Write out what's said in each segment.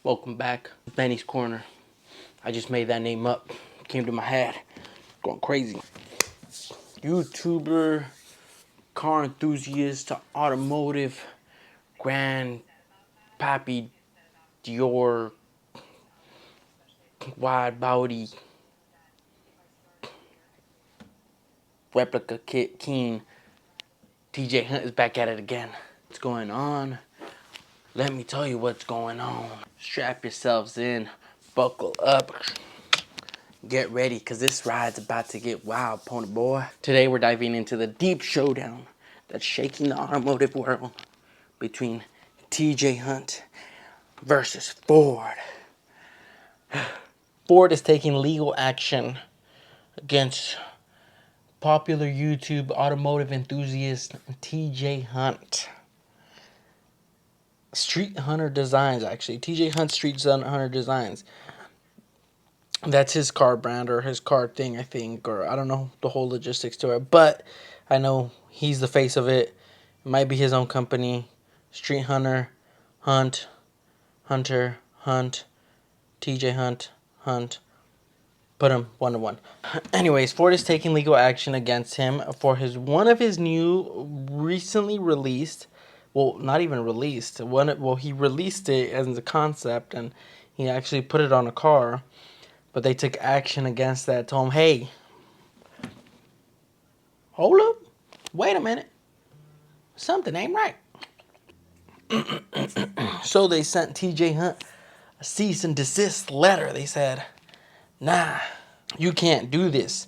Welcome back. Benny's Corner. I just made that name up. Came to my head. Going crazy. YouTuber, car enthusiast, automotive, grand pappy Dior, wide body, replica kit king. TJ Hunt is back at it again. What's going on? Let me tell you what's going on. Strap yourselves in. Buckle up. Get ready, because this ride's about to get wild, pony boy. Today we're diving into the deep showdown that's shaking the automotive world between TJ Hunt versus Ford. Ford is taking legal action against popular YouTube automotive enthusiast TJ Hunt. StreetHunter Designs, actually. TJ Hunt StreetHunter Designs. That's his car brand or his car thing, I think, or I don't know the whole logistics to it, but I know he's the face of it. It might be his own company. StreetHunter, Hunt, Hunter, Hunt, TJ Hunt, Hunt. Put him 1-1. Anyways, Ford is taking legal action against him for one of his new recently released, well, not even released. He released it as a concept and he actually put it on a car. But they took action against that. Told him, hey, hold up. Wait a minute. Something ain't right. So they sent TJ Hunt a cease and desist letter. They said, nah, you can't do this.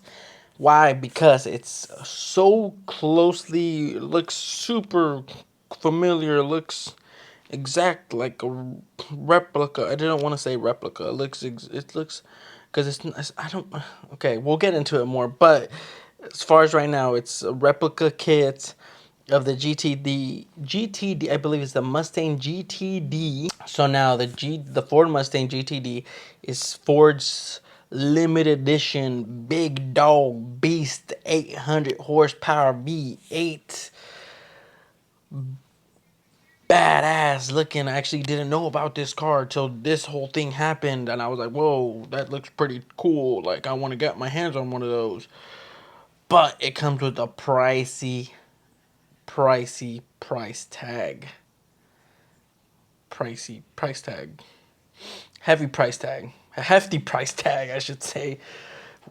Why? Because it's so closely, looks super familiar, looks exact like a replica. I didn't want to say replica. It looks, because I don't, okay, we'll get into it more, but as far as right now, it's a replica kit of the GTD, I believe it's the Mustang GTD. So now the Ford Mustang GTD is Ford's limited edition big dog beast 800 horsepower V8 badass looking. I actually didn't know about this car till this whole thing happened, and I was like, whoa, that looks pretty cool. Like, I want to get my hands on one of those. But it comes with a pricey price tag. Pricey price tag. Heavy price tag. A hefty price tag, I should say.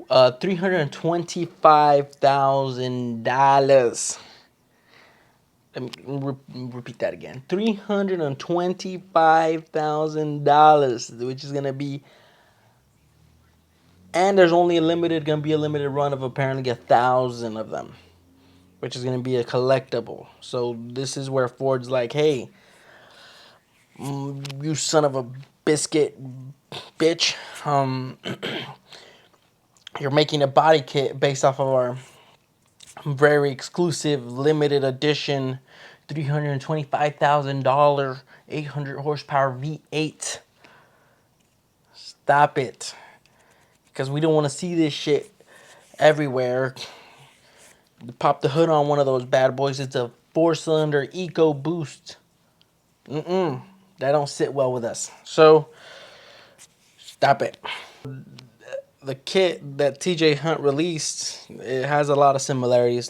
$325,000. Let me repeat that again. $325,000, which is gonna be, and there's only gonna be a limited run of apparently 1,000 of them, which is gonna be a collectible. So this is where Ford's like, hey, you son of a biscuit, bitch. You're making a body kit based off of our very exclusive limited edition $325,000 800 horsepower V8. Stop it, because we don't want to see this shit everywhere. Pop the hood on one of those bad boys. It's a 4-cylinder EcoBoost. That don't sit well with us. So stop it. The kit that TJ Hunt released, it has a lot of similarities.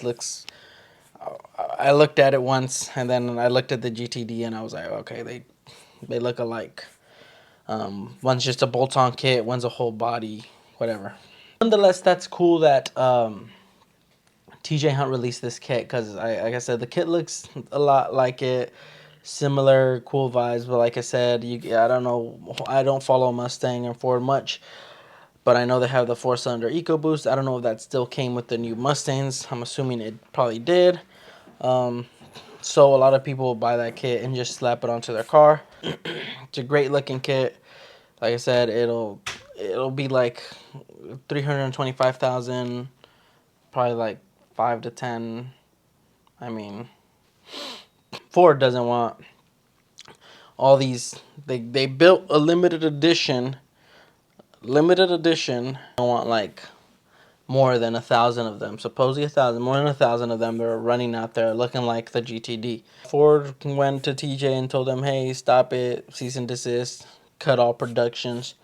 I looked at it once, and then I looked at the GTD, and I was like, okay, they look alike. One's just a bolt-on kit, one's a whole body, whatever. Nonetheless, that's cool that TJ Hunt released this kit, because like I said, the kit looks a lot like it. Similar, cool vibes, but like I said, I don't know, I don't follow Mustang and Ford much, but I know they have the 4-cylinder EcoBoost. I don't know if that still came with the new Mustangs. I'm assuming it probably did. So a lot of people buy that kit and just slap it onto their car. It's a great looking kit. Like I said, it'll be like 325,000, probably like 5 to 10. I mean, Ford doesn't want all these. They built a limited edition. They want like more than 1,000 of them. Supposedly 1,000, more than 1,000 of them. They're running out there looking like the GTD. Ford went to TJ and told them, hey, stop it, cease and desist. cut all productions.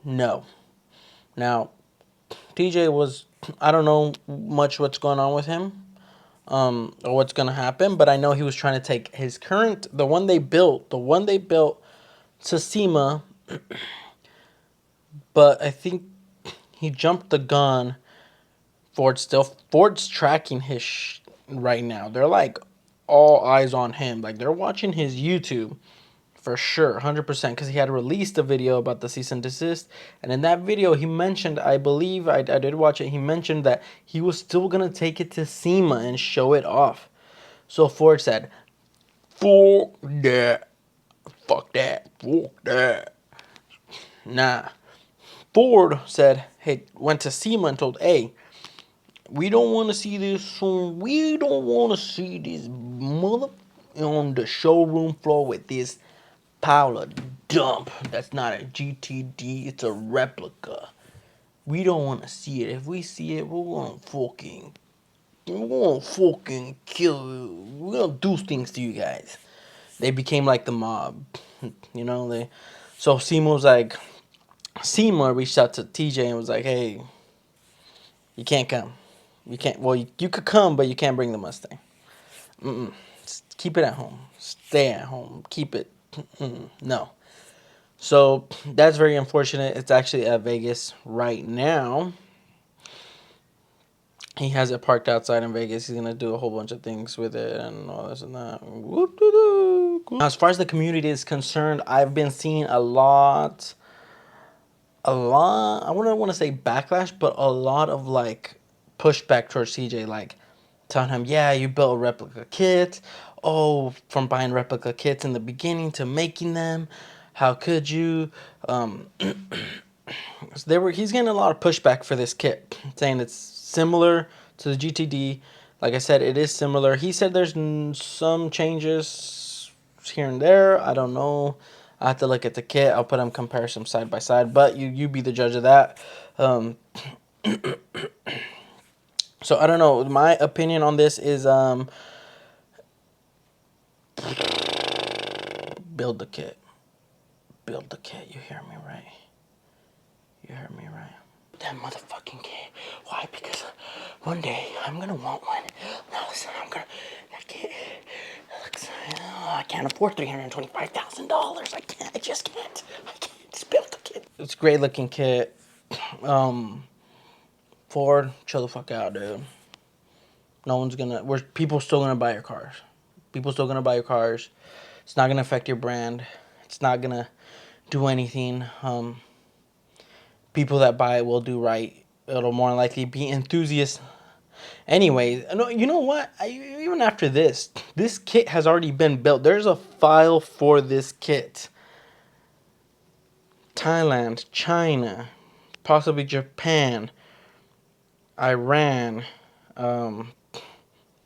No. Now, TJ was, I don't know much what's going on with him, or what's going to happen, but I know he was trying to take his current, the one they built to SEMA, but I think he jumped the gun. Ford's tracking his right now. They're like all eyes on him. Like they're watching his YouTube for sure, 100%, because he had released a video about the cease and desist, and in that video he mentioned, I believe I did watch it. He mentioned that he was still gonna take it to SEMA and show it off. So Ford said, "Fuck that, fuck that, fuck that." Nah. Ford said, hey, went to SEMA and told, hey, we don't want to see this. We don't want to see this mother on the showroom floor with this pile of dump. That's not a GTD. It's a replica. We don't want to see it. If we see it, we're gonna fucking kill you. We're gonna do things to you guys. They became like the mob, you know. So SEMA reached out to TJ and was like, hey, you can't come. You can't. Well, you could come, but you can't bring the Mustang. Just keep it at home. Stay at home. Keep it. No. So that's very unfortunate. It's actually at Vegas right now. He has it parked outside in Vegas. He's gonna do a whole bunch of things with it and all this and that. Now, as far as the community is concerned, I've been seeing a lot. I wouldn't want to say backlash, but a lot of like pushback towards CJ, like telling him, yeah, you built a replica kit. Oh, from buying replica kits in the beginning to making them, how could you? He's getting a lot of pushback for this kit, saying it's similar to the GTD. Like I said, it is similar. He said there's some changes here and there. I don't know. I have to look at the kit. I'll put them comparison side by side, but you be the judge of that. So I don't know. My opinion on this is build the kit. Build the kit. You hear me right? You heard me right. That motherfucking kit. Why? Because one day I'm gonna want one. Now listen, that kit. I can't afford $325,000. I can't. I just can't. I can't. Just build the kit. It's a great looking kit. Ford, chill the fuck out, dude. No one's gonna. People still gonna buy your cars. People still gonna buy your cars. It's not gonna affect your brand. It's not gonna do anything. People that buy it will do right. It'll more likely be enthusiasts. Anyway, no, you know what? Even after this kit has already been built. There's a file for this kit. Thailand, China, possibly Japan, Iran,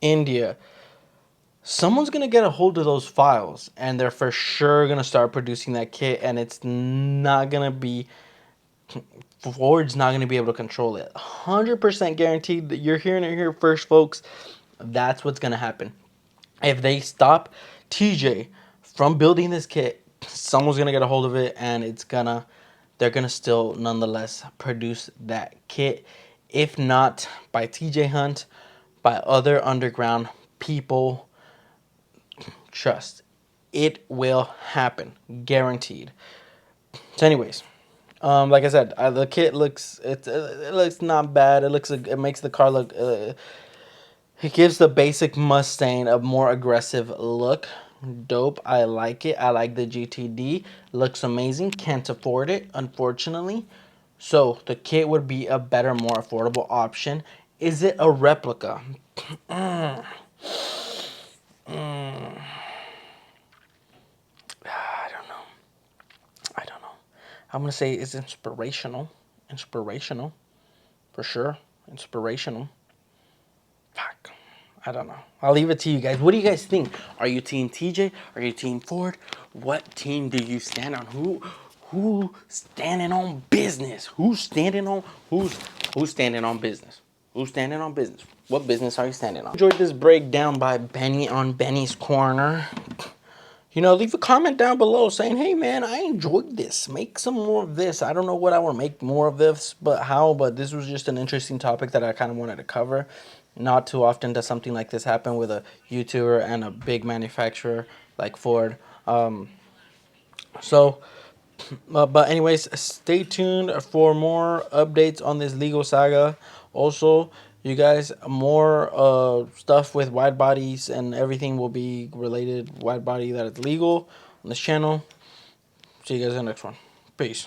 India. Someone's going to get a hold of those files, and they're for sure going to start producing that kit, and it's not going to be... Ford's not going to be able to control it. 100% guaranteed. That you're hearing it here first, folks. That's what's going to happen. If they stop TJ from building this kit, someone's going to get a hold of it, and they're going to still nonetheless produce that kit. If not by TJ Hunt, by other underground people, trust, it will happen. Guaranteed. So anyways, like I said, the kit looks it looks not bad. It makes the car look. It gives the basic Mustang a more aggressive look. Dope. I like it. I like the GTD. Looks amazing. Can't afford it, unfortunately. So the kit would be a better, more affordable option. Is it a replica? I don't know. I'm going to say it's inspirational. Inspirational. For sure. Inspirational. Fuck. I don't know. I'll leave it to you guys. What do you guys think? Are you team TJ? Are you team Ford? What team do you stand on? Who standing on business? Who's standing on standing on business? Who's standing on business? What business are you standing on? Enjoyed this breakdown by Benny on Benny's Corner. You know, leave a comment down below saying, hey man, I enjoyed this. Make some more of this. I don't know what I want to make more of this, but how, but this was just an interesting topic that I kind of wanted to cover. Not too often does something like this happen with a YouTuber and a big manufacturer like Ford. So, but anyways, stay tuned for more updates on this legal saga. Also, you guys, more stuff with wide bodies and everything will be related wide body that is legal on this channel. See you guys in the next one. Peace.